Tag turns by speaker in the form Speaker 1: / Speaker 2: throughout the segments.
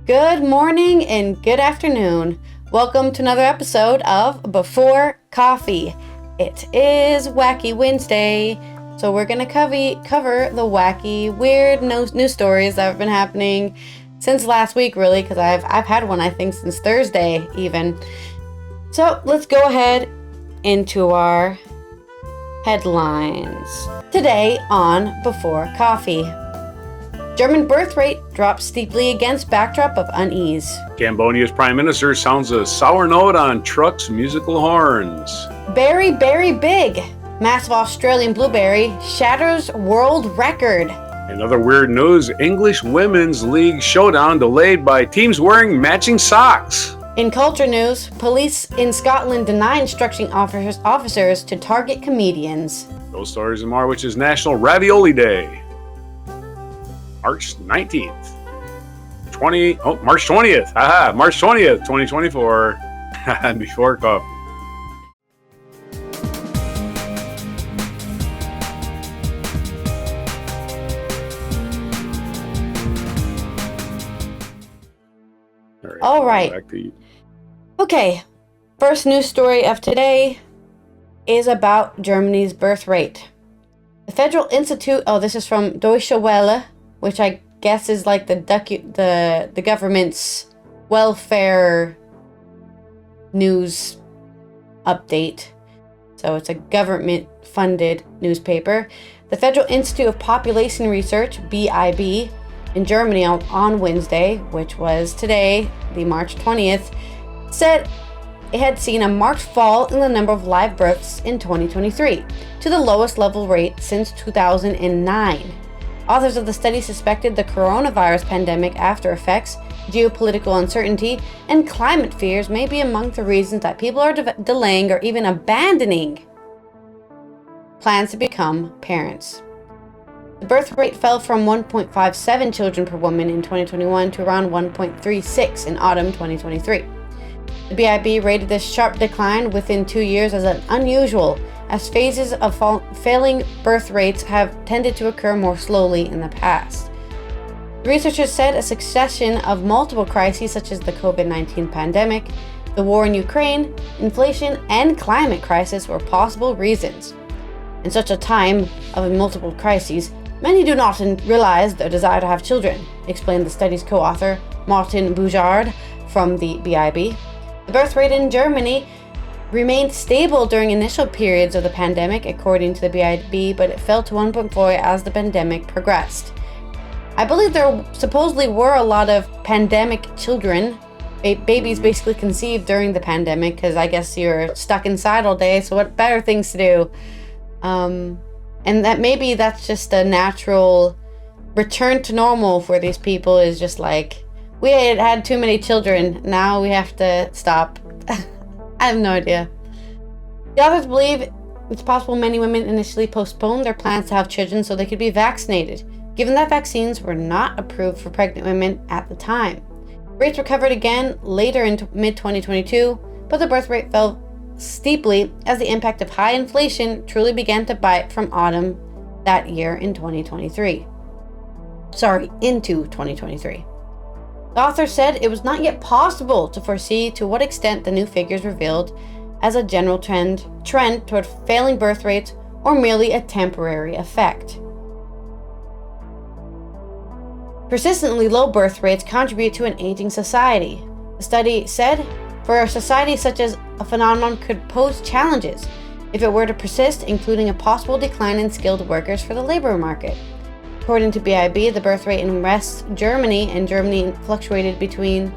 Speaker 1: Good morning and good afternoon. Welcome to another episode of Before Coffee. It is Wacky Wednesday, so we're going to cover the wacky, weird news stories that have been happening since last week, really, because I've had one, I think, since Thursday even. So let's go ahead into our headlines. Today on Before Coffee. German birth rate drops steeply against backdrop of unease.
Speaker 2: Cambodia's prime minister sounds a sour note on trucks' musical horns.
Speaker 1: Berry big. Massive Australian blueberry shatters world record.
Speaker 2: In other weird news, English Women's League showdown delayed by teams wearing matching socks.
Speaker 1: In culture news, police in Scotland deny instructing officers to target comedians.
Speaker 2: Those stories and more, which is National Ravioli Day. March 19th. March 20th. March 20th, 2024. Before coffee.
Speaker 1: All right.
Speaker 2: Back to you.
Speaker 1: Okay. First news story of today is about Germany's birth rate. The Federal Institute, this is from Deutsche Welle, which I guess is like the government's welfare news update. So it's a government-funded newspaper. The Federal Institute of Population Research, BIB, in Germany on Wednesday, which was today, the March 20th, said it had seen a marked fall in the number of live births in 2023 to the lowest level rate since 2009. Authors of the study suspected the coronavirus pandemic after effects, geopolitical uncertainty, and climate fears may be among the reasons that people are delaying or even abandoning plans to become parents. The birth rate fell from 1.57 children per woman in 2021 to around 1.36 in autumn 2023. The BIB rated this sharp decline within 2 years as unusual, as phases of failing birth rates have tended to occur more slowly in the past. The researchers said a succession of multiple crises such as the COVID-19 pandemic, the war in Ukraine, inflation, and climate crisis were possible reasons. In such a time of multiple crises, many do not realize their desire to have children, explained the study's co-author Martin Boujard from the BIB. The birth rate in Germany remained stable during initial periods of the pandemic, according to the BIB, but it fell to 1.4 as the pandemic progressed. I believe there supposedly were a lot of pandemic children, babies basically conceived during the pandemic, because I guess you're stuck inside all day, so what better things to do? And that maybe that's just a natural return to normal for these people, is just like, we had too many children, now we have to stop. I have no idea. The authors believe it's possible many women initially postponed their plans to have children so they could be vaccinated, given that vaccines were not approved for pregnant women at the time. Rates recovered again later in mid-2022, but the birth rate fell steeply as the impact of high inflation truly began to bite from autumn that year in 2023. Into 2023. The author said it was not yet possible to foresee to what extent the new figures revealed as a general trend toward failing birth rates or merely a temporary effect. Persistently low birth rates contribute to an aging society. The study said, for a society such as a phenomenon could pose challenges if it were to persist, including a possible decline in skilled workers for the labor market. According to BIB, the birth rate in West Germany fluctuated between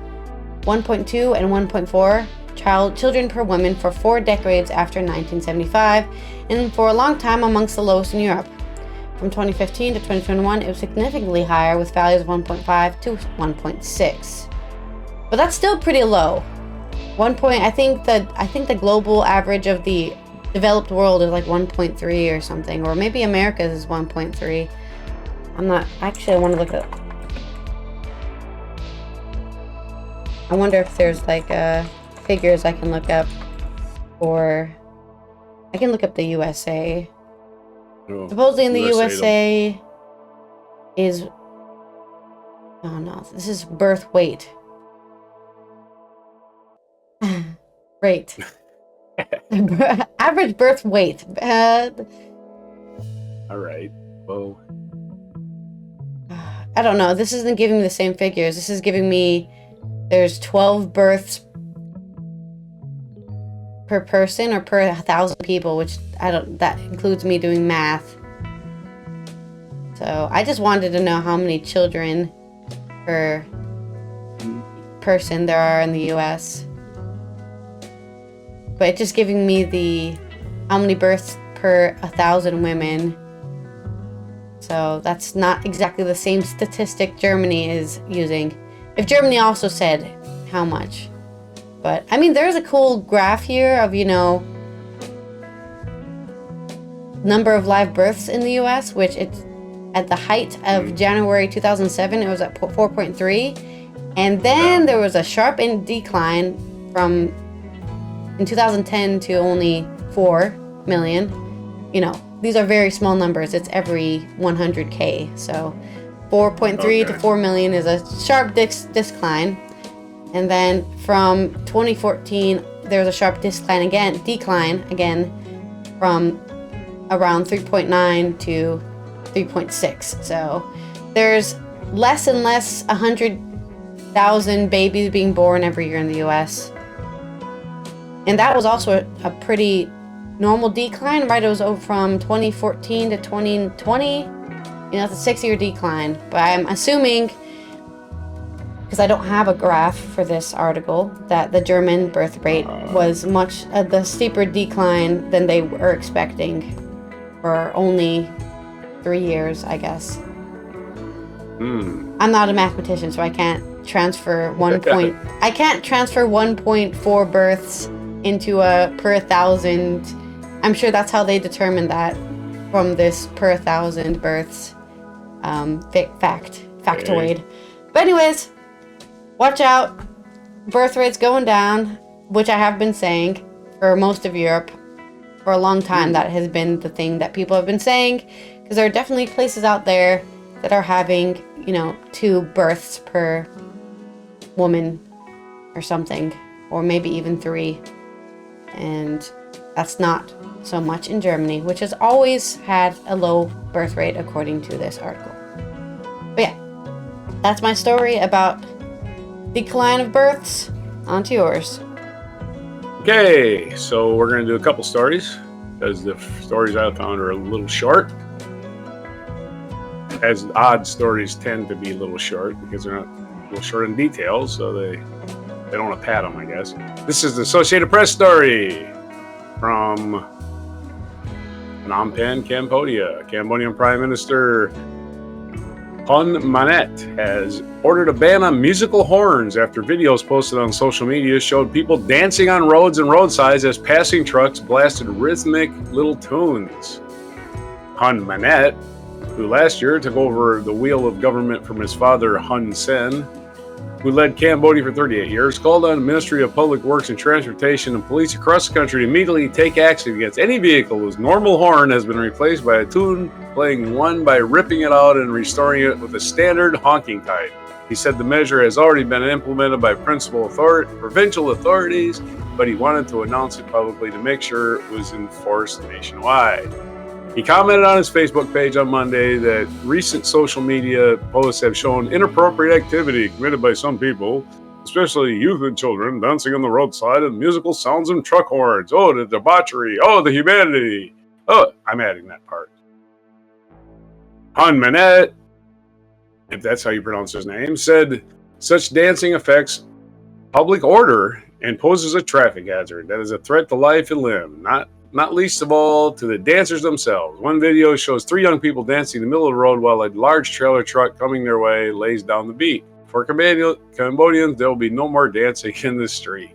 Speaker 1: 1.2 and 1.4 children per woman for 4 decades after 1975, and for a long time amongst the lowest in Europe. From 2015 to 2021, it was significantly higher, with values of 1.5 to 1.6. But that's still pretty low. I think the global average of the developed world is like 1.3 or something, or maybe America's is 1.3. I'm not, actually I want to look up. I wonder if there's like figures I can look up, or I can look up the USA. Oh, supposedly in the USA is, oh no, this is birth weight. rate. Average birth weight.
Speaker 2: All right. Well,
Speaker 1: I don't know. This isn't giving me the same figures. This is giving me there's 12 births per person or per 1,000 people, which that includes me doing math. So I just wanted to know how many children per person there are in the US. But it's just giving me how many births per 1,000 women. So that's not exactly the same statistic Germany is using. If Germany also said how much. But, I mean, there's a cool graph here of, number of live births in the US, which it's at the height of January 2007, it was at 4.3. And then there was a sharp decline from in 2010 to only 4 million. These are very small numbers. It's every 100K. So 4.3 to 4 million is a sharp decline. And then from 2014, there's a sharp decline again from around 3.9 to 3.6. So there's less and less 100,000 babies being born every year in the US. And that was also a pretty normal decline, right? It was over from 2014 to 2020. It's a 6-year decline. But I'm assuming, because I don't have a graph for this article, that the German birth rate was much the steeper decline than they were expecting for only 3 years, I guess. I'm not a mathematician, so I can't transfer 1.4 births into a per 1,000. I'm sure that's how they determined that from this per 1,000 births factoid. But anyways, watch out. Birth rates going down, which I have been saying for most of Europe for a long time. That has been the thing that people have been saying, because there are definitely places out there that are having, 2 births per woman or something, or maybe even 3. And that's not so much in Germany, which has always had a low birth rate according to this article. But yeah, that's my story about decline of births. On to yours.
Speaker 2: Okay, so we're going to do a couple stories, because the stories I found are a little short. As odd stories tend to be a little short, because they're not a little short in details, so they don't want to pad them, I guess. This is the Associated Press story from Phnom Penh, Cambodia. Cambodian Prime Minister Hun Manet has ordered a ban on musical horns after videos posted on social media showed people dancing on roads and roadsides as passing trucks blasted rhythmic little tunes. Hun Manet, who last year took over the wheel of government from his father Hun Sen, who led Cambodia for 38 years, called on the Ministry of Public Works and Transportation and police across the country to immediately take action against any vehicle whose normal horn has been replaced by a tune playing one by ripping it out and restoring it with a standard honking type. He said the measure has already been implemented by provincial authorities, but he wanted to announce it publicly to make sure it was enforced nationwide. He commented on his Facebook page on Monday that recent social media posts have shown inappropriate activity committed by some people, especially youth and children, dancing on the roadside and musical sounds and truck horns. Oh, the debauchery. Oh, the humanity. Oh, I'm adding that part. Hun Manet, if that's how you pronounce his name, said such dancing affects public order and poses a traffic hazard that is a threat to life and limb, not least of all to the dancers themselves. One video shows 3 young people dancing in the middle of the road while a large trailer truck coming their way lays down the beat. For Cambodians, there will be no more dancing in the street.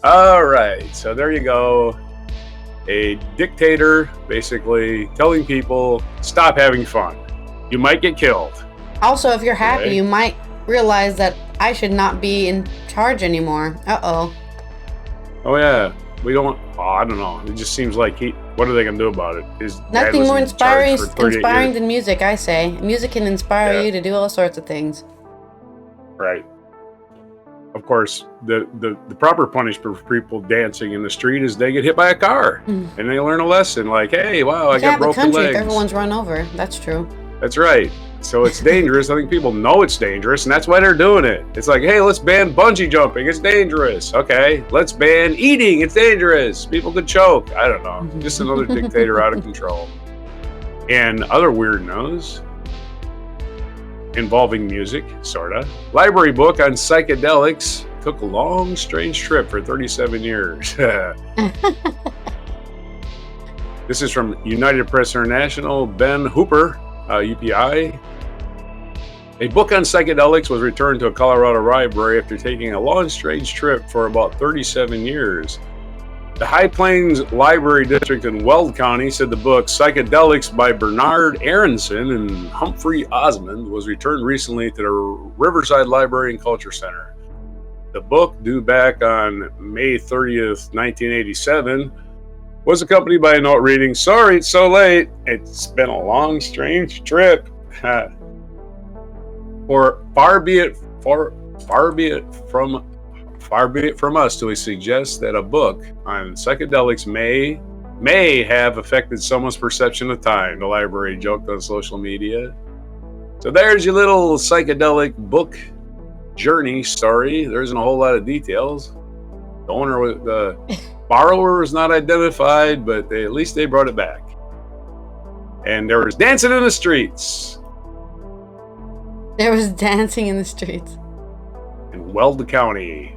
Speaker 2: All right, so there you go. A dictator basically telling people, stop having fun. You might get killed.
Speaker 1: Also, if you're happy, you might realize that I should not be in charge anymore. Uh-oh.
Speaker 2: Oh, yeah. We don't, I don't know. It just seems like what are they going to do about it?
Speaker 1: Nothing more inspiring than music, I say. Music can inspire you to do all sorts of things.
Speaker 2: Right. Of course, the proper punishment for people dancing in the street is they get hit by a car and they learn a lesson like, hey, wow, I got broken legs.
Speaker 1: If everyone's run over. That's true.
Speaker 2: That's right. So it's dangerous. I think people know it's dangerous, and that's why they're doing it. It's like, hey, let's ban bungee jumping. It's dangerous. Okay, let's ban eating. It's dangerous. People could choke. I don't know. Just another dictator out of control. And other weird news involving music, sorta. Library book on psychedelics took a long, strange trip for 37 years. This is from United Press International. Ben Hooper, UPI. A book on psychedelics was returned to a Colorado library after taking a long, strange trip for about 37 years. The High Plains Library District in Weld County said the book Psychedelics by Bernard Aronson and Humphrey Osmond was returned recently to the Riverside Library and Culture Center. The book, due back on May 30th, 1987, was accompanied by a note reading, "Sorry, it's so late. It's been a long, strange trip. Far be it from us to suggest that a book on psychedelics may have affected someone's perception of time," the library joked on social media. So there's your little psychedelic book journey story. There isn't a whole lot of details. The borrower was not identified, but at least they brought it back. And there was dancing in the streets.
Speaker 1: There was dancing in the streets.
Speaker 2: In Weld County.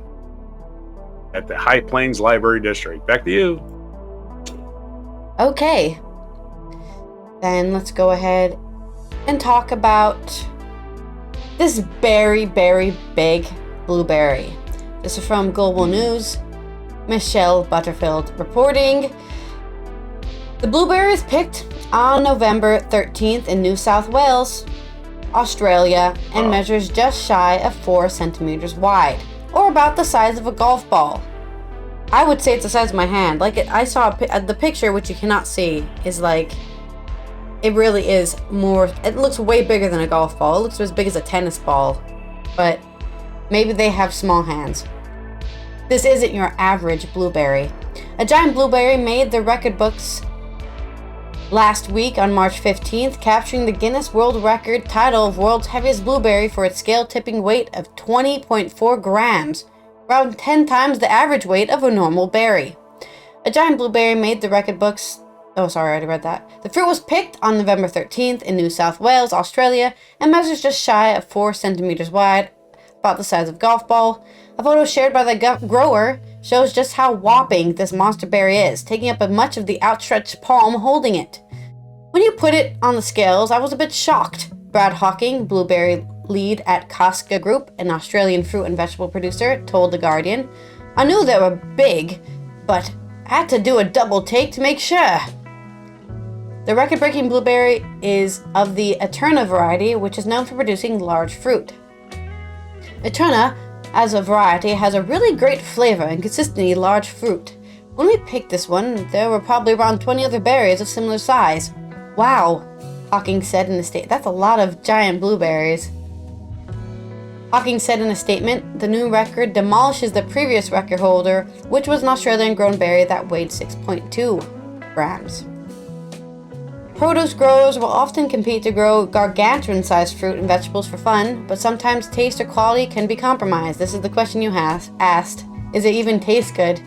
Speaker 2: At the High Plains Library District. Back to you.
Speaker 1: Okay. Then let's go ahead and talk about this very, very big blueberry. This is from Global News. Michelle Butterfield reporting. The blueberry is picked on November 13th in New South Wales, Australia, and measures just shy of 4 centimeters wide, or about the size of a golf ball. I would say it's the size of my hand. I saw the picture, which you cannot see, is like, it really is more, it looks way bigger than a golf ball. It looks as big as a tennis ball, but maybe they have small hands. This isn't your average blueberry. A giant blueberry made the record books last week on March 15th, capturing the Guinness World Record title of world's heaviest blueberry for its scale-tipping weight of 20.4 grams, around 10 times the average weight of a normal berry. A giant blueberry made the record books. Oh, sorry, I already read that. The fruit was picked on November 13th in New South Wales, Australia, and measures just shy of 4 centimeters wide, about the size of a golf ball. A photo shared by the grower shows just how whopping this monster berry is, taking up much of the outstretched palm holding it. When you put it on the scales, I was a bit shocked. Brad Hawking, blueberry lead at Casca Group, an Australian fruit and vegetable producer, told The Guardian. I knew they were big, but I had to do a double take to make sure. The record-breaking blueberry is of the Eterna variety, which is known for producing large fruit. Eterna, as a variety, has a really great flavor and consistently large fruit. When we picked this one, there were probably around 20 other berries of similar size. Wow, Hawking said in a statement. That's a lot of giant blueberries. Hawking said in a statement, the new record demolishes the previous record holder, which was an Australian-grown berry that weighed 6.2 grams. Produce growers will often compete to grow gargantuan-sized fruit and vegetables for fun, but sometimes taste or quality can be compromised. This is the question you asked. Is it even taste good?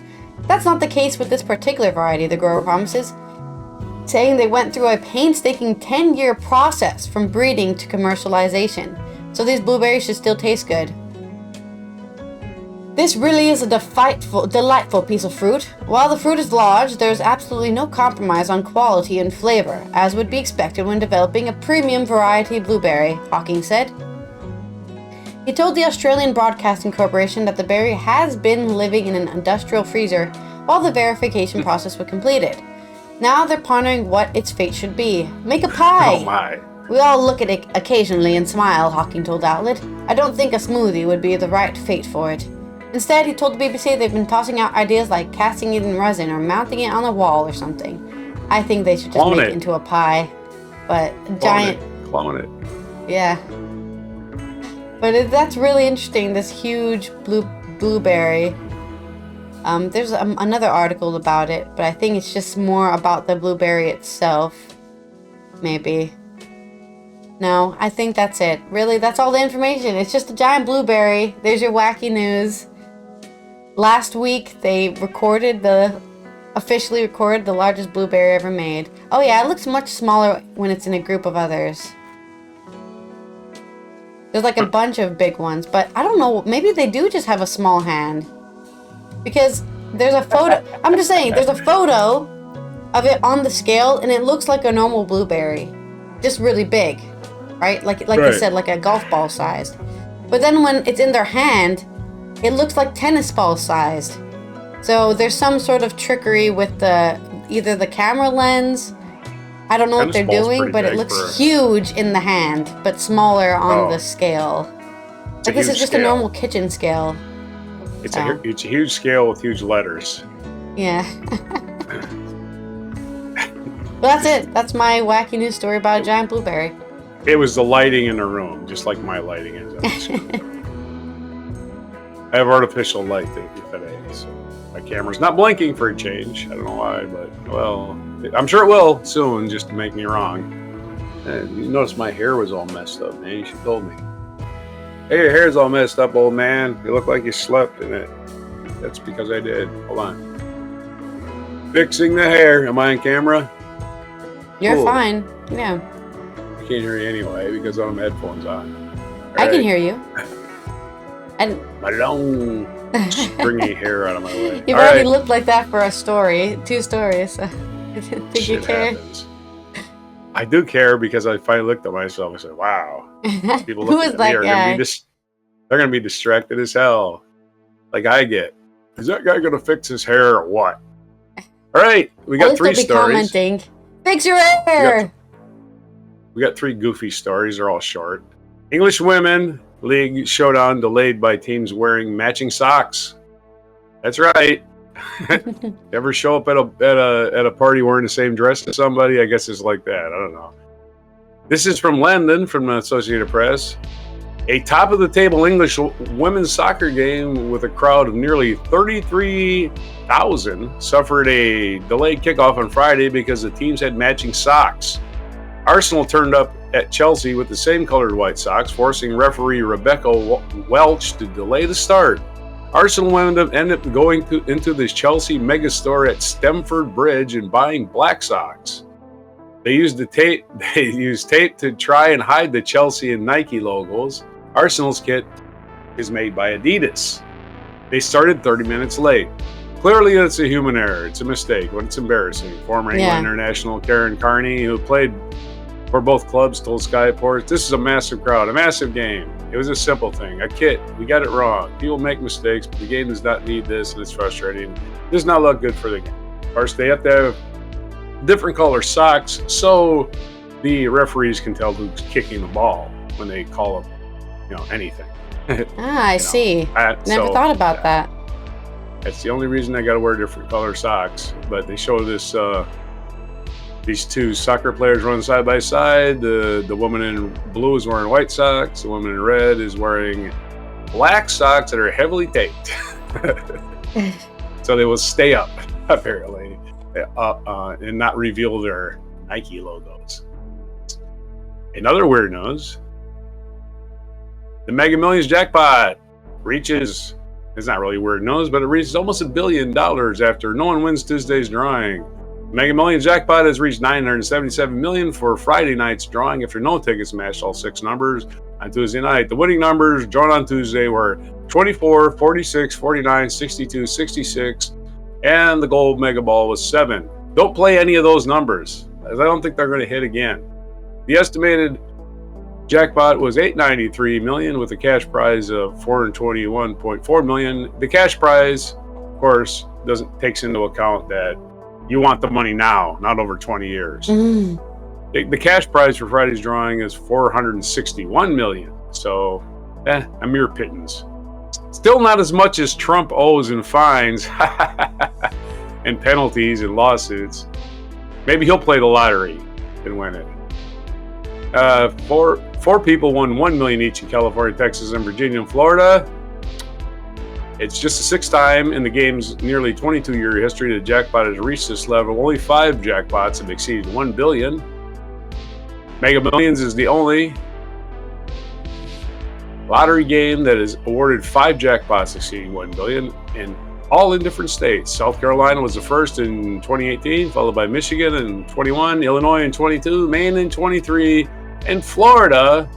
Speaker 1: That's not the case with this particular variety, the grower promises, saying they went through a painstaking 10-year process from breeding to commercialization, so these blueberries should still taste good. This really is a delightful piece of fruit. While the fruit is large, there is absolutely no compromise on quality and flavor, as would be expected when developing a premium variety blueberry, Hawking said. He told the Australian Broadcasting Corporation that the berry has been living in an industrial freezer while the verification process was completed. Now they're pondering what its fate should be. Make a pie!
Speaker 2: Oh my.
Speaker 1: We all look at it occasionally and smile, Hawking told the outlet. I don't think a smoothie would be the right fate for it. Instead, he told the BBC they've been tossing out ideas like casting it in resin or mounting it on a wall or something. I think they should just make it into a pie. But giant...
Speaker 2: Clone it.
Speaker 1: Yeah. But that's really interesting. This huge blueberry. There's another article about it, but I think it's just more about the blueberry itself. Maybe. No, I think that's it. Really, that's all the information. It's just a giant blueberry. There's your wacky news. Last week, they officially recorded the largest blueberry ever made. Oh yeah, it looks much smaller when it's in a group of others. There's like a bunch of big ones, but I don't know, maybe they do just have a small hand. Because there's a photo, I'm just saying, there's a photo of it on the scale, and it looks like a normal blueberry. Just really big, right? Like right. You said, like a golf ball sized. But then when it's in their hand, it looks like tennis ball sized. So there's some sort of trickery with either the camera lens. I don't know what they're doing, but it looks huge in the hand, but smaller on the scale. Like this is just a normal kitchen scale.
Speaker 2: It's a huge scale with huge letters.
Speaker 1: Yeah. Well, that's it. That's my wacky news story about a giant blueberry.
Speaker 2: It was the lighting in the room, just like my lighting is. I have artificial light today, so my camera's not blinking for a change. I don't know why, but, well, I'm sure it will soon, just to make me wrong. And you notice my hair was all messed up, man. She told me. Hey, your hair's all messed up, old man. You look like you slept in it. That's because I did. Hold on. Fixing the hair. Am I on camera?
Speaker 1: You're fine. Yeah.
Speaker 2: I can't hear you anyway because I don't have headphones on.
Speaker 1: I can hear you. And
Speaker 2: my long, stringy hair out of my way.
Speaker 1: You've already looked like that for a story, 2 stories. So I didn't think you cared.
Speaker 2: Happens. I do care because I finally looked at myself and said, "Wow, people
Speaker 1: Who is that guy?
Speaker 2: They're going to be distracted as hell, like I get. Is that guy going to fix his hair or what?" All right, we got 3 stories.
Speaker 1: Commenting, fix your hair.
Speaker 2: We got 3 goofy stories. They're all short. English Women League showdown delayed by teams wearing matching socks. That's right. Ever show up at a party wearing the same dress as somebody? I guess it's like that. I don't know. This is from London, from the Associated Press. A top-of-the-table English women's soccer game with a crowd of nearly 33,000 suffered a delayed kickoff on Friday because the teams had matching socks. Arsenal turned up at Chelsea with the same colored white socks, forcing referee Rebecca Welch to delay the start. Arsenal ended up going into the Chelsea megastore at Stamford Bridge and buying black socks. They used tape to try and hide the Chelsea and Nike logos. Arsenal's kit is made by Adidas. They started 30 minutes late. Clearly, it's a human error. It's a mistake. When it's embarrassing. Former England international Karen Carney, who played for both clubs, told Sky Sports, "This is a massive crowd, a massive game. It was a simple thing. A kit. We got it wrong. People make mistakes, but the game does not need this, and it's frustrating. It does not look good for the game." Of course, they have to have different color socks so the referees can tell who's kicking the ball when they call them, anything.
Speaker 1: I see. Never thought about that.
Speaker 2: That's the only reason I got to wear different color socks. But they show this. These 2 soccer players run side by side. The woman in blue is wearing white socks. The woman in red is wearing black socks that are heavily taped. So they will stay up, apparently, and not reveal their Nike logos. Another weird news. The Mega Millions jackpot reaches, it's not really weird news, but it reaches almost $1 billion after no one wins Tuesday's drawing. Mega Millions jackpot has reached $977 million for Friday night's drawing after no tickets matched all 6 numbers on Tuesday night. The winning numbers drawn on Tuesday were 24, 46, 49, 62, 66, and the gold mega ball was 7. Don't play any of those numbers, as I don't think they're going to hit again. The estimated jackpot was $893 million with a cash prize of $421.4 million. The cash prize, of course, takes into account that you want the money now, not over 20 years. The cash prize for Friday's drawing is $461 million. So, a mere pittance. Still not as much as Trump owes in fines and penalties and lawsuits. Maybe he'll play the lottery and win it. Four people won $1 million each in California, Texas, and Virginia and Florida. It's just the sixth time in the game's nearly 22-year history the jackpot has reached this level. Only 5 jackpots have exceeded $1 billion. Mega Millions is the only lottery game that has awarded 5 jackpots exceeding $1 billion, and all in different states. South Carolina was the first in 2018, followed by Michigan in 21, Illinois in 22, Maine in 23, and Florida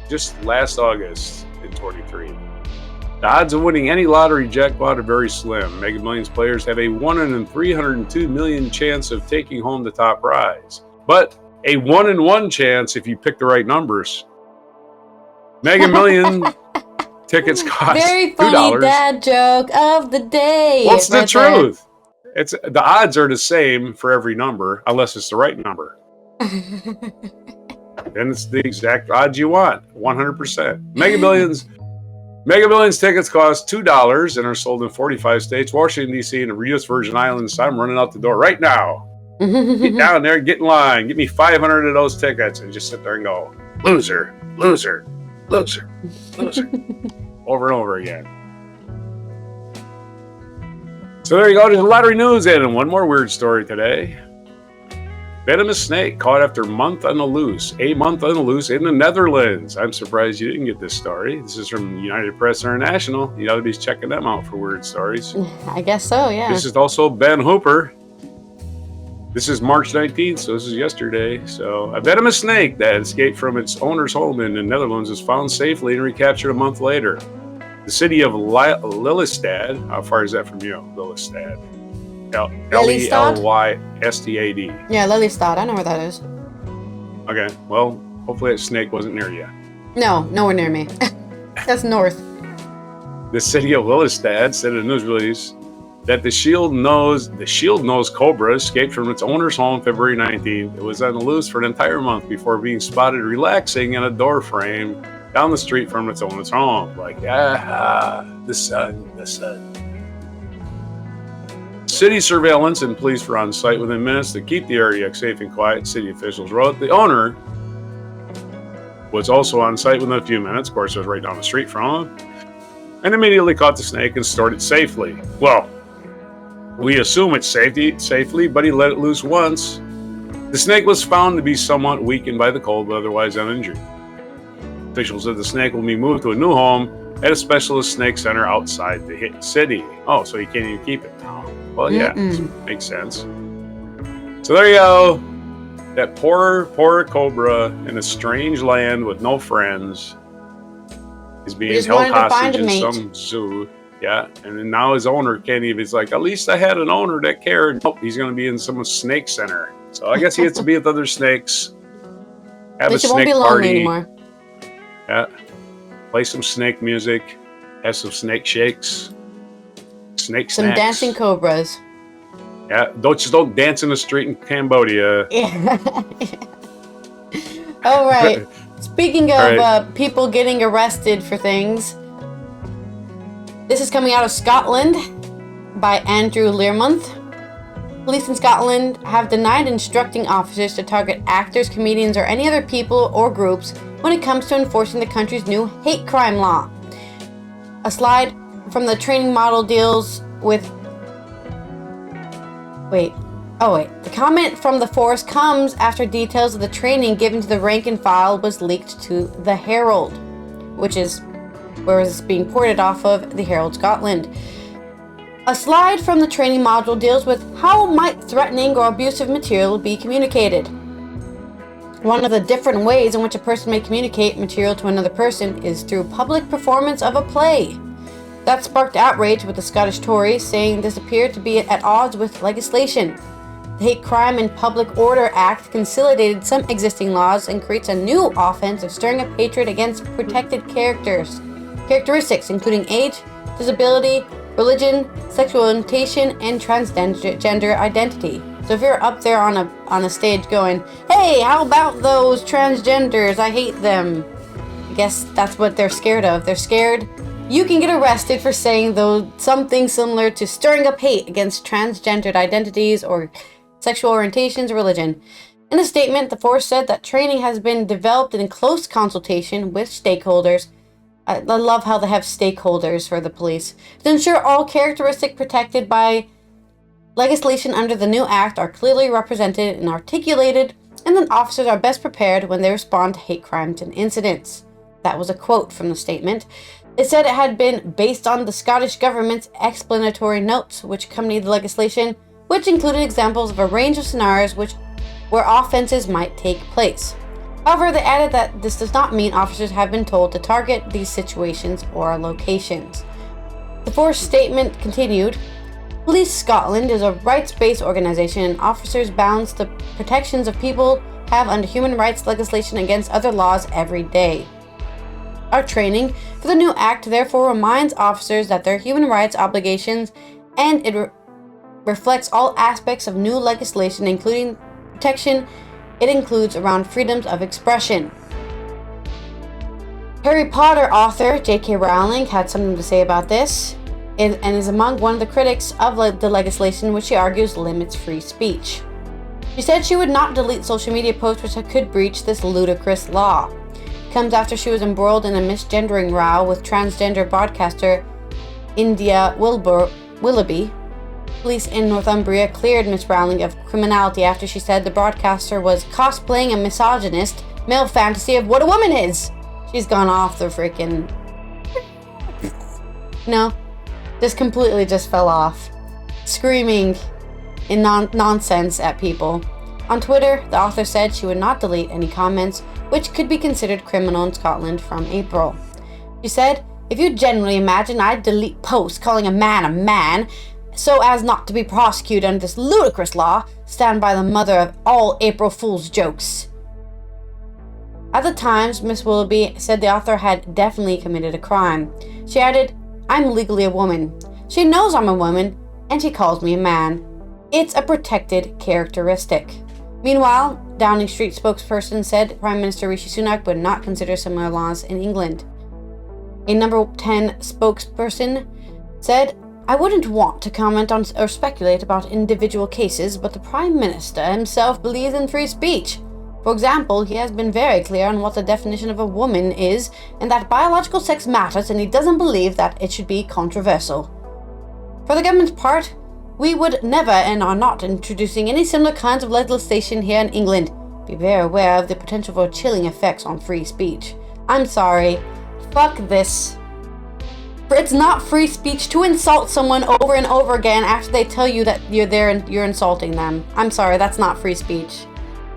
Speaker 2: just last August in 23. The odds of winning any lottery jackpot are very slim. Mega Millions players have a 1 in 302 million chance of taking home the top prize, but a 1 in 1 chance if you pick the right numbers. Mega Million tickets cost
Speaker 1: Very funny
Speaker 2: $2.
Speaker 1: dad joke of the day.
Speaker 2: What's the truth? It's the odds are the same for every number unless it's the right number. Then it's the exact odds you want, 100%. Mega Millions tickets cost $2 and are sold in 45 states, Washington, D.C., and the U.S. Virgin Islands. I'm running out the door right now. Get down there, get in line, get me 500 of those tickets, and just sit there and go, loser, loser, loser, loser, over and over again. So there you go, there's lottery news and one more weird story today. Venomous snake caught after a month on the loose in the Netherlands. I'm surprised you didn't get this story. This is from United Press International. You ought to be checking them out for weird stories.
Speaker 1: I guess so, yeah.
Speaker 2: This is also Ben Hooper. This is March 19th, so this is yesterday. So a venomous snake that escaped from its owner's home in the Netherlands was found safely and recaptured a month later. The city of Lelystad, how far is that from you, Lelystad? Lelystad?
Speaker 1: Yeah, Lelystad. I know where that is.
Speaker 2: Okay, well, hopefully that snake wasn't near you.
Speaker 1: No, nowhere near me. That's north.
Speaker 2: The city of Lelystad said in a news release that the shield-nosed cobra escaped from its owner's home February 19th. It was on the loose for an entire month before being spotted relaxing in a door frame down the street from its owner's home. Like, the sun. City surveillance and police were on site within minutes to keep the area safe and quiet, city officials wrote. The owner was also on site within a few minutes. Of course, it was right down the street from him. And immediately caught the snake and stored it safely. Well, we assume it's safely, but he let it loose once. The snake was found to be somewhat weakened by the cold, but otherwise uninjured. Officials said the snake will be moved to a new home at a specialist snake center outside the hit city. Oh, so you can't even keep it now. Well, yeah, makes sense. So there you go. That poor cobra in a strange land with no friends is being held hostage in some zoo. Yeah, and then now his owner can't even. He's like, at least I had an owner that cared. Nope, he's going to be in some snake center. So I guess he has to be with other snakes. Have a snake
Speaker 1: won't be
Speaker 2: party.
Speaker 1: lonely anymore.
Speaker 2: Yeah, play some snake music. Have some snake shakes. Snake
Speaker 1: some
Speaker 2: snacks.
Speaker 1: Dancing cobras.
Speaker 2: Yeah, don't dance in the street in Cambodia.
Speaker 1: Yeah. All right. Speaking of people getting arrested for things, this is coming out of Scotland by Andrew Learmonth. Police in Scotland have denied instructing officers to target actors, comedians, or any other people or groups when it comes to enforcing the country's new hate crime law. A slide from the training model deals with... The comment from the force comes after details of the training given to the rank and file was leaked to the Herald, which is where it's being ported off of the Herald Scotland. A slide from the training module deals with how might threatening or abusive material be communicated. One of the different ways in which a person may communicate material to another person is through public performance of a play. That sparked outrage with the Scottish Tories, saying this appeared to be at odds with legislation. The Hate Crime and Public Order Act consolidated some existing laws and creates a new offense of stirring up hatred against protected characteristics including age, disability, religion, sexual orientation, and transgender identity. So if you're up there on a stage going, "Hey, how about those transgenders? I hate them," I guess that's what they're scared of. They're scared you can get arrested for saying something similar to stirring up hate against transgendered identities or sexual orientations or religion. In a statement, the force said that training has been developed in close consultation with stakeholders. I love how they have stakeholders for the police, to ensure all characteristics protected by legislation under the new act are clearly represented and articulated, and that officers are best prepared when they respond to hate crimes and incidents. That was a quote from the statement. It said it had been based on the Scottish Government's explanatory notes, which accompanied the legislation, which included examples of a range of scenarios where offenses might take place. However, they added that this does not mean officers have been told to target these situations or locations. The force statement continued, Police Scotland is a rights-based organisation and officers balance the protections of people have under human rights legislation against other laws every day. Our training for the new act therefore reminds officers that their human rights obligations, and it reflects all aspects of new legislation, including protection it includes around freedoms of expression. Harry Potter author J.K. Rowling had something to say about this, and is among one of the critics of the legislation, which she argues limits free speech. She said she would not delete social media posts which could breach this ludicrous law. It comes after she was embroiled in a misgendering row with transgender broadcaster India Willoughby. Police in Northumbria cleared Miss Rowling of criminality after she said the broadcaster was cosplaying a misogynist male fantasy of what a woman is. She's gone off the freaking... just completely just fell off, screaming in nonsense at people. On Twitter, the author said she would not delete any comments which could be considered criminal in Scotland from April. She said, if you genuinely imagine I'd delete posts calling a man so as not to be prosecuted under this ludicrous law, stand by the mother of all April Fool's jokes. At the Times, Miss Willoughby said the author had definitely committed a crime. She added, I'm legally a woman. She knows I'm a woman, and she calls me a man. It's a protected characteristic. Meanwhile, Downing Street spokesperson said Prime Minister Rishi Sunak would not consider similar laws in England. A number 10 spokesperson said, I wouldn't want to comment on or speculate about individual cases, but the Prime Minister himself believes in free speech. For example, he has been very clear on what the definition of a woman is, and that biological sex matters, and he doesn't believe that it should be controversial. For the government's part, we would never and are not introducing any similar kinds of legislation here in England. Be very aware of the potential for chilling effects on free speech. I'm sorry. Fuck this. It's not free speech to insult someone over and over again after they tell you that you're there and you're insulting them. I'm sorry, that's not free speech.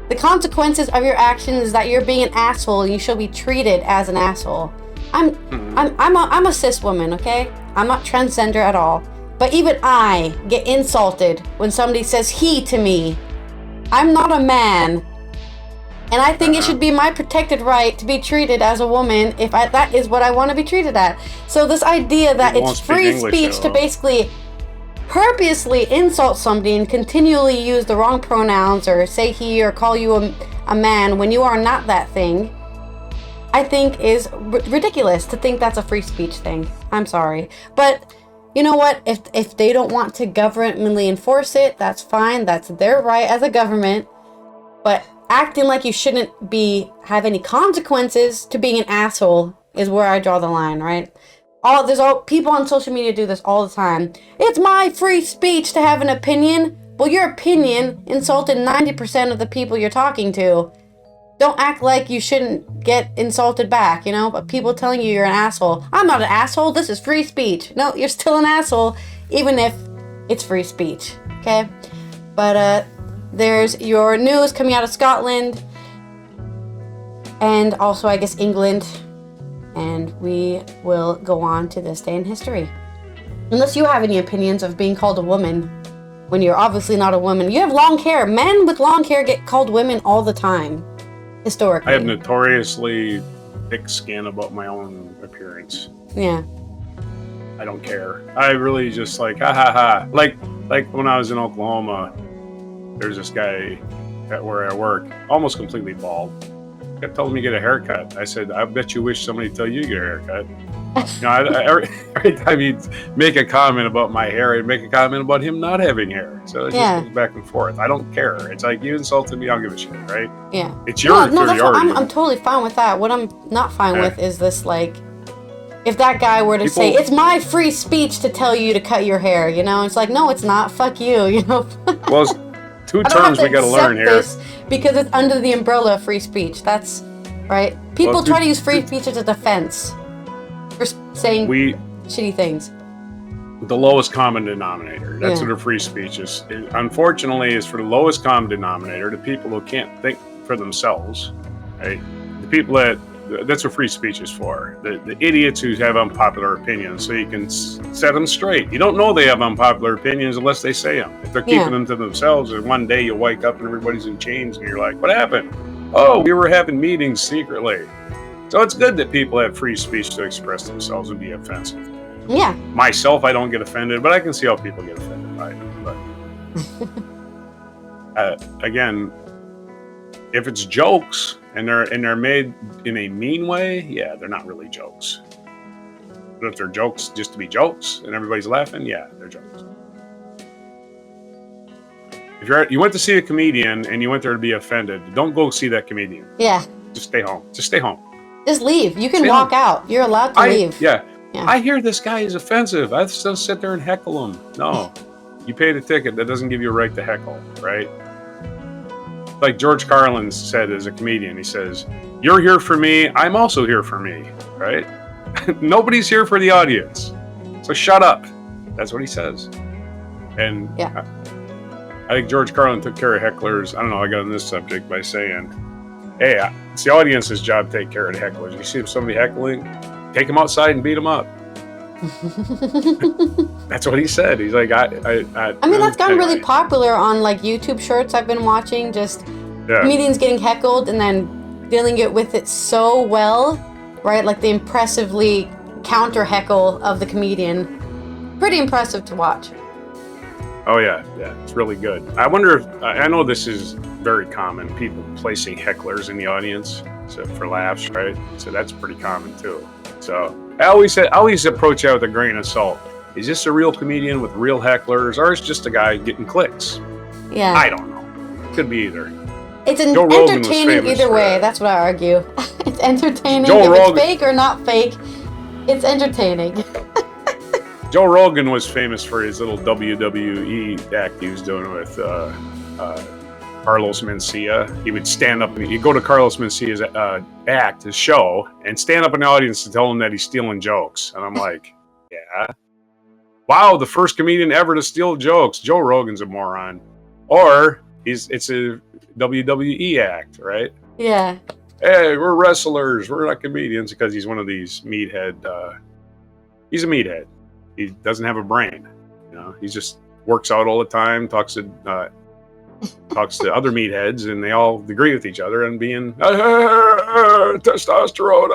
Speaker 1: The consequences of your actions is that you're being an asshole and you should be treated as an asshole. I'm a cis woman, okay? I'm not transgender at all. But even I get insulted when somebody says he to me. I'm not a man. And I think it should be my protected right to be treated as a woman if that is what I want to be treated at. So this idea that it's free speech to basically purposely insult somebody and continually use the wrong pronouns or say he or call you a man when you are not that thing, I think is ridiculous to think that's a free speech thing. I'm sorry. But you know what? If they don't want to governmentally enforce it, that's fine. That's their right as a government. But acting like you shouldn't have any consequences to being an asshole is where I draw the line, right? There's people on social media do this all the time. It's my free speech to have an opinion. Well, your opinion insulted 90% of the people you're talking to. Don't act like you shouldn't get insulted back, but people telling you you're an asshole. I'm not an asshole. This is free speech. No, you're still an asshole, even if it's free speech, okay? But there's your news coming out of Scotland and also, I guess, England. And we will go on to this day in history. Unless you have any opinions of being called a woman when you're obviously not a woman. You have long hair. Men with long hair get called women all the time, historically.
Speaker 2: I have notoriously thick skin about my own appearance.
Speaker 1: Yeah.
Speaker 2: I don't care. I really just ha ha ha. Like when I was in Oklahoma, there's this guy at where I work, almost completely bald. Kept telling me to get a haircut. I said, I bet you wish somebody tell you to get a haircut. Every time he'd make a comment about my hair, I'd make a comment about him not having hair. So it just goes back and forth. I don't care. It's like, you insulted me, I don't give a shit, right?
Speaker 1: Yeah.
Speaker 2: It's your inferiority.
Speaker 1: I'm totally fine with that. What I'm not fine with is this, like, if that guy were to say, it's my free speech to tell you to cut your hair, you know? It's like, no, it's not. Fuck you, you know?
Speaker 2: Well, it's two terms we got to learn here.
Speaker 1: Because it's under the umbrella of free speech. That's, right? People try to use free speech as a defense for saying shitty things.
Speaker 2: The lowest common denominator. That's what a free speech is. It, unfortunately, is for the lowest common denominator, the people who can't think for themselves, right? The people that's what free speech is for. The idiots who have unpopular opinions, so you can set them straight. You don't know they have unpopular opinions unless they say them. If they're keeping them to themselves, and one day you wake up and everybody's in chains, and you're like, what happened? Oh, we were having meetings secretly. So it's good that people have free speech to express themselves and be offensive.
Speaker 1: Yeah.
Speaker 2: Myself, I don't get offended, but I can see how people get offended by it. But again, if it's jokes and they're made in a mean way, yeah, they're not really jokes. But if they're jokes just to be jokes and everybody's laughing, yeah, they're jokes. If you went to see a comedian and you went there to be offended, don't go see that comedian.
Speaker 1: Yeah.
Speaker 2: Just stay home. Just stay home.
Speaker 1: Just leave. You can walk out. You're allowed to leave.
Speaker 2: Yeah. I hear this guy is offensive. I still sit there and heckle him. No. You paid a ticket. That doesn't give you a right to heckle, right? Like George Carlin said as a comedian, he says, you're here for me. I'm also here for me, right? Nobody's here for the audience. So shut up. That's what he says. And I think George Carlin took care of hecklers. I don't know, I got on this subject by saying, hey, it's the audience's job to take care of the hecklers. You see somebody heckling, take them outside and beat them up. That's what he said. He's like, I mean, that's gotten really popular on like YouTube shorts I've been watching. Just comedians getting heckled and then dealing with it so well, right? Like the impressively counter heckle of the comedian. Pretty impressive to watch. Oh yeah, it's really good. I wonder if, I know this is very common, people placing hecklers in the audience for laughs, right? So that's pretty common too. So I always approach that with a grain of salt. Is this a real comedian with real hecklers, or is just a guy getting clicks? Yeah. I don't know. Could be either.
Speaker 1: It's entertaining either way. That's what I argue. It's entertaining. It's fake or not fake, it's entertaining.
Speaker 2: Joe Rogan was famous for his little WWE act he was doing with Carlos Mencia. He would stand up and he'd go to Carlos Mencia's act, his show, and stand up in the audience to tell him that he's stealing jokes. And I'm like, yeah. Wow, the first comedian ever to steal jokes. Joe Rogan's a moron. Or it's a WWE act, right?
Speaker 1: Yeah.
Speaker 2: Hey, we're wrestlers. We're not comedians, because he's one of these meathead. He's a meathead. He doesn't have a brain. You know, he just works out all the time, talks to other meatheads, and they all agree with each other and being testosterone.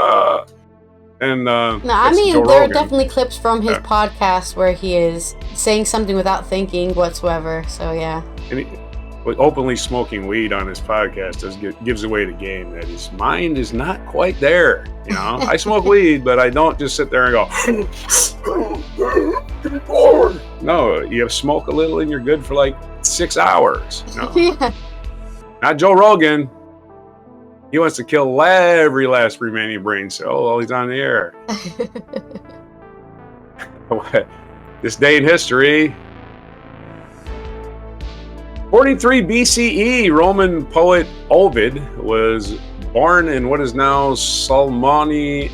Speaker 2: And
Speaker 1: no, I mean, there are definitely clips from his podcast where he is saying something without thinking whatsoever. So yeah.
Speaker 2: And openly smoking weed on his podcast gives away the game that his mind is not quite there. You know, I smoke weed, but I don't just sit there and go, no, you smoke a little and you're good for like 6 hours. You know? Yeah. Not Joe Rogan. He wants to kill every last remaining brain cell while he's on the air. This day in history. 43 BCE, Roman poet Ovid was born in what is now Salmona,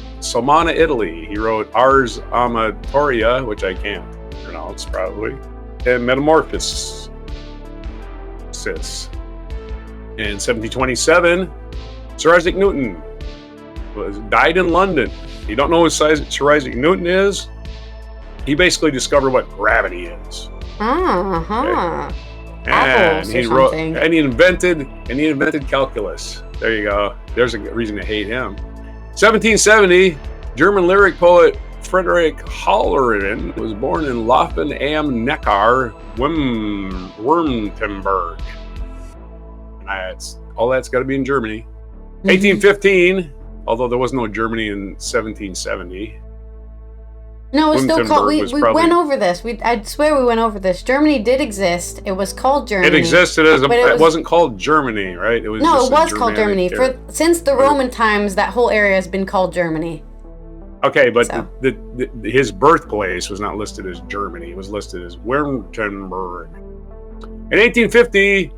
Speaker 2: Italy. He wrote Ars Amatoria, which I can't pronounce probably, and Metamorphosis. In 1727, Sir Isaac Newton died in London. You don't know who Sir Isaac Newton is? He basically discovered what gravity is. Okay. And he wrote, and he invented calculus. There you go. There's a reason to hate him. 1770, German lyric poet Friedrich Hallerin was born in Laufen am Neckar, Württemberg. All that's got to be in Germany. 1815, although there was no Germany in 1770.
Speaker 1: No, it was still called. We
Speaker 2: probably,
Speaker 1: went over this. I swear we went over this. Germany did exist. It was called Germany.
Speaker 2: It existed as it wasn't called Germany, right? It was
Speaker 1: no,
Speaker 2: just
Speaker 1: it was called Germany. Since the Roman times, that whole area has been called Germany.
Speaker 2: Okay, but his birthplace was not listed as Germany. It was listed as Württemberg. In 1850,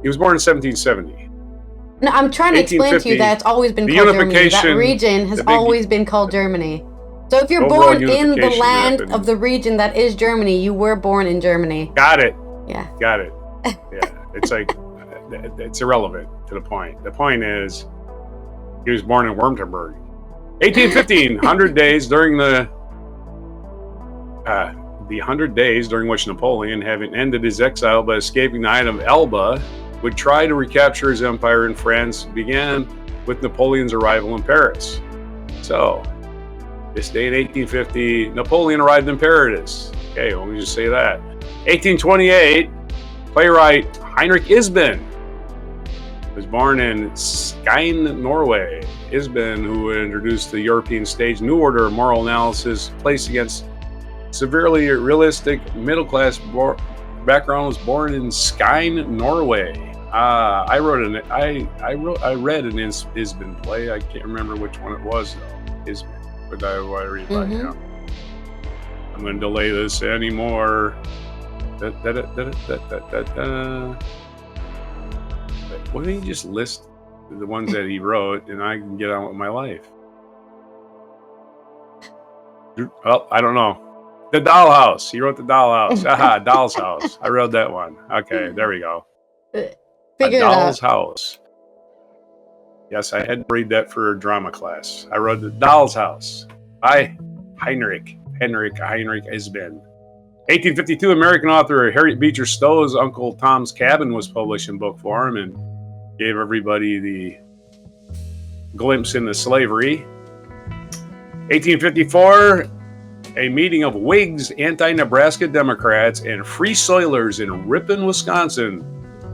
Speaker 2: he was born in 1770.
Speaker 1: No, I'm trying to explain to you that it's always been called Germany. That region has always been called Germany. So if you're born in the land of the region that is Germany, you were born in Germany.
Speaker 2: Got it.
Speaker 1: Yeah.
Speaker 2: Got it. Yeah. It's like, it's irrelevant to the point. The point is, he was born in Württemberg. 1815, 100 days during the 100 days during which Napoleon, having ended his exile by escaping the Island of Elba, would try to recapture his empire in France, began with Napoleon's arrival in Paris. So, this day in 1850, Napoleon arrived in Paris. Okay, let me just say that. 1828, playwright Heinrich Isben was born in Skien, Norway. Isben, who introduced the European stage new order of moral analysis placed against severely realistic middle-class background, was born in Skien, Norway. I read an Isben play. I can't remember which one it was though. Isben, but I read about him. I'm going to delay this anymore. Why don't you just list the ones that he wrote, and I can get on with my life? Well, I don't know. The Dollhouse. He wrote The Dollhouse. Aha, Doll's House. I wrote that one. Okay, there we go.
Speaker 1: Figure it out.
Speaker 2: Doll's House. Yes, I had to read that for a drama class. I wrote The Doll's House by Heinrich Isben. 1852, American author Harriet Beecher Stowe's Uncle Tom's Cabin was published in book form and gave everybody the glimpse into slavery. 1854, a meeting of Whigs, anti-Nebraska Democrats, and Free Soilers in Ripon, Wisconsin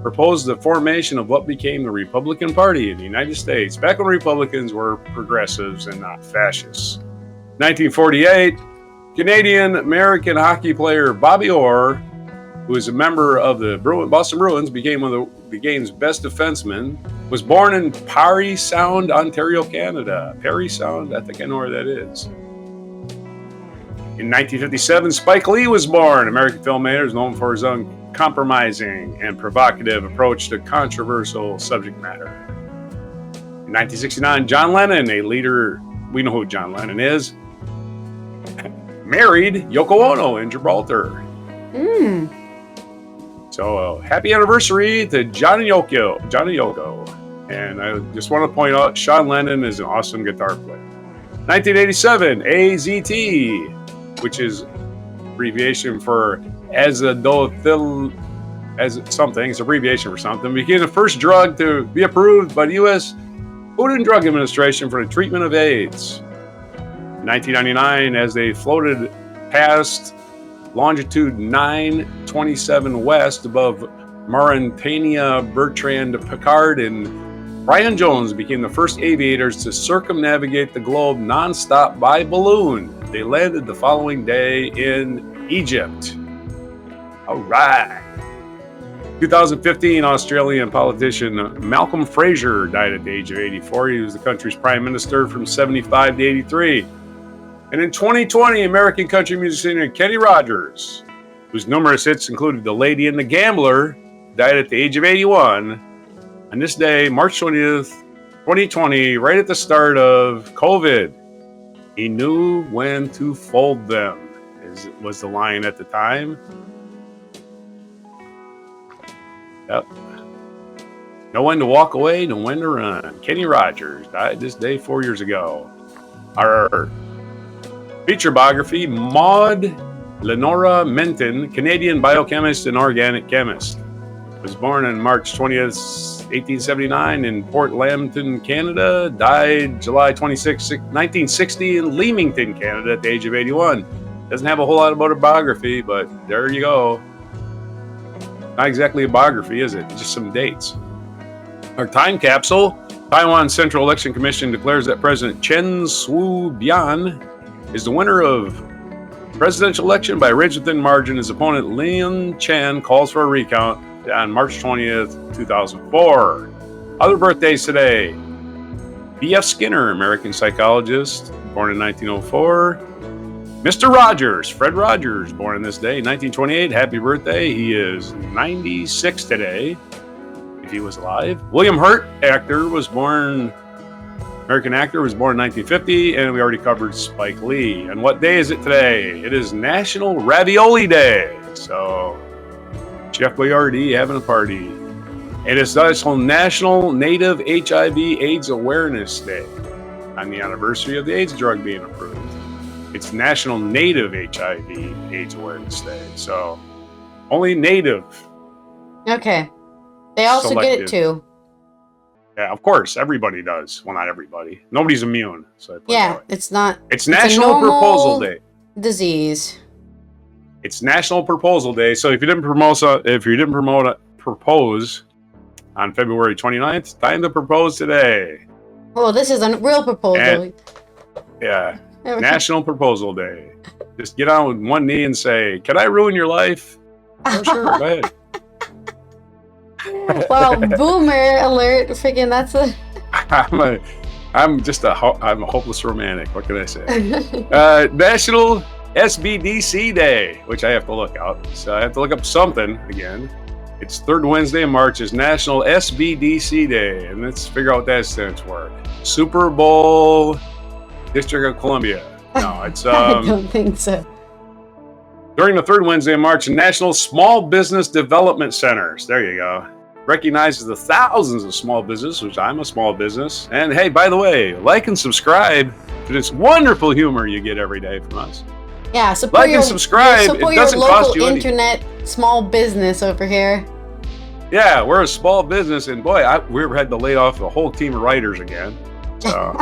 Speaker 2: proposed the formation of what became the Republican Party in the United States, back when Republicans were progressives and not fascists. 1948, Canadian-American hockey player Bobby Orr, who is a member of the Boston Bruins, became one of the game's best defensemen, was born in Parry Sound, Ontario, Canada. Parry Sound, I think I know where that is. In 1957, Spike Lee was born. American filmmaker is known for his uncompromising and provocative approach to controversial subject matter. In 1969, John Lennon, a leader, we know who John Lennon is, married Yoko Ono in Gibraltar. So happy anniversary to Johnny Yoko. And I just want to point out, Sean Lennon is an awesome guitar player. 1987, AZT, which is abbreviation for azadothil, it's abbreviation for something, became the first drug to be approved by the U.S. Food and Drug Administration for the treatment of AIDS. 1999, as they floated past longitude 927 west above Mauritania, Bertrand Piccard and Brian Jones became the first aviators to circumnavigate the globe nonstop by balloon. They landed the following day in Egypt. All right. 2015, Australian politician Malcolm Fraser died at the age of 84. He was the country's prime minister from 75 to 83. And in 2020, American country musician Kenny Rogers, whose numerous hits included The Lady and the Gambler, died at the age of 81. On this day, March 20th, 2020, right at the start of COVID, he knew when to fold them, was the line at the time. Yep. Know when to walk away, know when to run. Kenny Rogers died this day 4 years ago. Our feature biography, Maud Lenora Menton, Canadian biochemist and organic chemist, was born on March 20th, 1879 in Port Lambton, Canada. Died July 26, 1960 in Leamington, Canada at the age of 81. Doesn't have a whole lot about her biography, but there you go. Not exactly a biography, is it? Just some dates. Our time capsule, Taiwan Central Election Commission declares that President Chen Shui-bian is the winner of presidential election by a range-within margin. His opponent, Lin Chen, calls for a recount on March 20th, 2004. Other birthdays today. B.F. Skinner, American psychologist, born in 1904. Mr. Rogers, Fred Rogers, born on this day, 1928. Happy birthday. He is 96 today, if he was alive. William Hurt, American actor, was born in 1950, and we already covered Spike Lee. And what day is it today? It is National Ravioli Day. So, Chef Boyardee having a party. It is also National Native HIV/AIDS Awareness Day on the anniversary of the AIDS drug being approved. It's National Native HIV/AIDS Awareness Day. So, only Native.
Speaker 1: Okay. They also get it too.
Speaker 2: Yeah, of course. Everybody does. Well, not everybody. Nobody's immune. So
Speaker 1: it's not.
Speaker 2: It's National Proposal Day.
Speaker 1: Disease.
Speaker 2: It's National Proposal Day. So if you didn't propose on February 29th, time to propose today.
Speaker 1: Oh, this is a real proposal.
Speaker 2: Yeah. National Proposal Day. Just get on with one knee and say, "Can I ruin your life?" Oh, sure. Go ahead.
Speaker 1: Wow, boomer alert! Freaking, that's a.
Speaker 2: I'm a hopeless romantic. What can I say? National SBDC Day, which I have to look out. So I have to look up something again. It's third Wednesday in March is National SBDC Day, and let's figure out what that stands for. Super Bowl, District of Columbia. No, it's.
Speaker 1: I don't think so.
Speaker 2: During the third Wednesday in March, National Small Business Development Centers. There you go. Recognizes the thousands of small businesses, which I'm a small business. And hey, by the way, like and subscribe to this wonderful humor you get every day from us.
Speaker 1: Yeah, support
Speaker 2: like and subscribe.
Speaker 1: Support
Speaker 2: it doesn't
Speaker 1: your
Speaker 2: cost you
Speaker 1: local internet small business over here.
Speaker 2: Yeah, we're a small business, and boy, we had to lay off a whole team of writers again. So.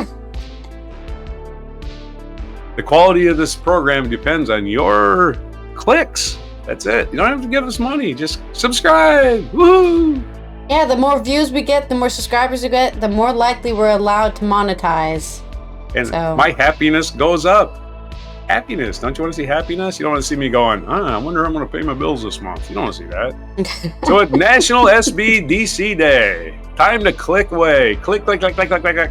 Speaker 2: The quality of this program depends on your clicks. That's it. You don't have to give us money. Just subscribe. Woo!
Speaker 1: Yeah, the more views we get, the more subscribers we get, the more likely we're allowed to monetize.
Speaker 2: And my happiness goes up. Happiness. Don't you want to see happiness? You don't want to see me going, I wonder how I'm going to pay my bills this month. You don't want to see that. So it's National SBDC Day. Time to click away. Click, click, click, click, click, click, click.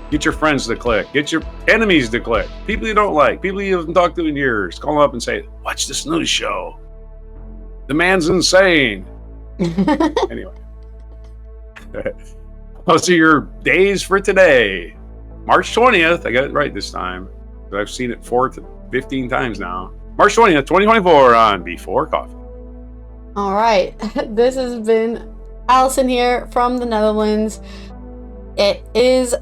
Speaker 2: Get your friends to click. Get your enemies to click. People you don't like. People you haven't talked to in years. Call them up and say, watch this news show. The man's insane. Anyway. Those are your days for today. March 20th. I got it right this time. I've seen it 15 times now. March 20th, 2024 on Before Coffee.
Speaker 1: All right. This has been Allison here from the Netherlands. It is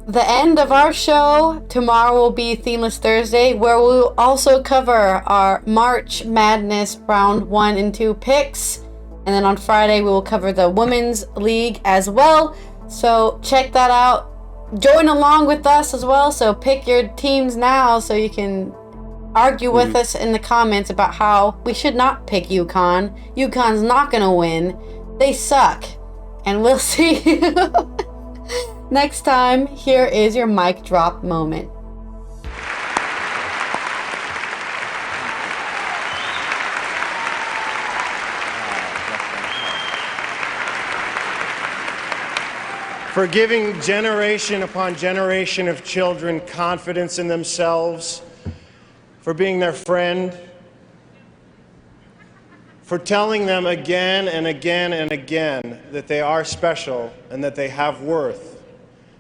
Speaker 1: the end of our show. Tomorrow will be Themeless Thursday, where we'll also cover our March Madness round 1 and 2 picks. And then on Friday, we will cover the Women's League as well. So check that out. Join along with us as well. So pick your teams now so you can argue with us in the comments about how we should not pick UConn. UConn's not going to win. They suck. And we'll see you next time. Here is your mic drop moment.
Speaker 3: For giving generation upon generation of children confidence in themselves, for being their friend, for telling them again and again and again that they are special and that they have worth.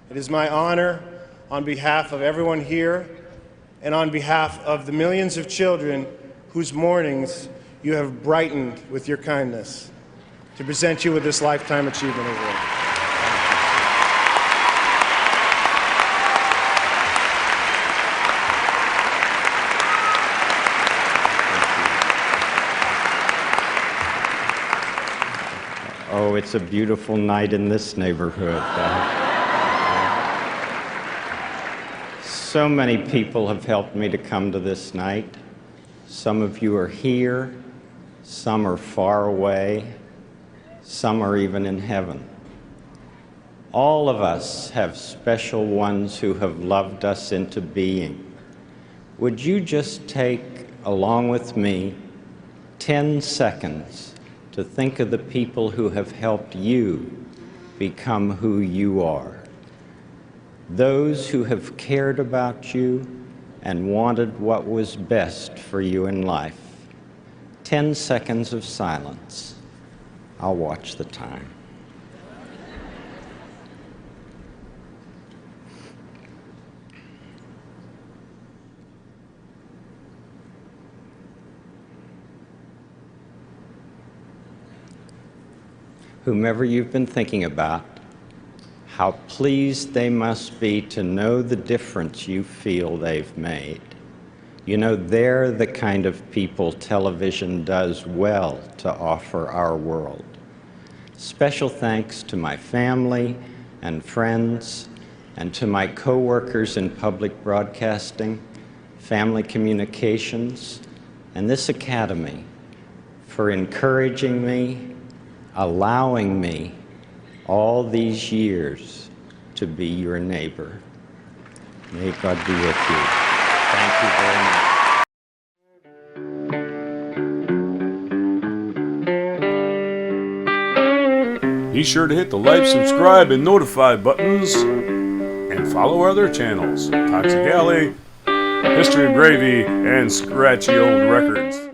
Speaker 3: It is my honor, on behalf of everyone here and on behalf of the millions of children whose mornings you have brightened with your kindness, to present you with this Lifetime Achievement Award.
Speaker 4: Oh, it's a beautiful night in this neighborhood. So many people have helped me to come to this night. Some of you are here, some are far away, some are even in heaven. All of us have special ones who have loved us into being. would you just take, along with me, 10 seconds to think of the people who have helped you become who you are? Those who have cared about you and wanted what was best for you in life. 10 seconds of silence. I'll watch the time. Whomever you've been thinking about, how pleased they must be to know the difference you feel they've made. You know, they're the kind of people television does well to offer our world. Special thanks to my family and friends, and to my co-workers in public broadcasting, family communications, and this academy for encouraging me, allowing me all these years to be your neighbor. May God be with you. Thank you very much.
Speaker 2: Be sure to hit the like, subscribe, and notify buttons, and follow our other channels, Toxic Alley, History of Gravy, and Scratchy Old Records.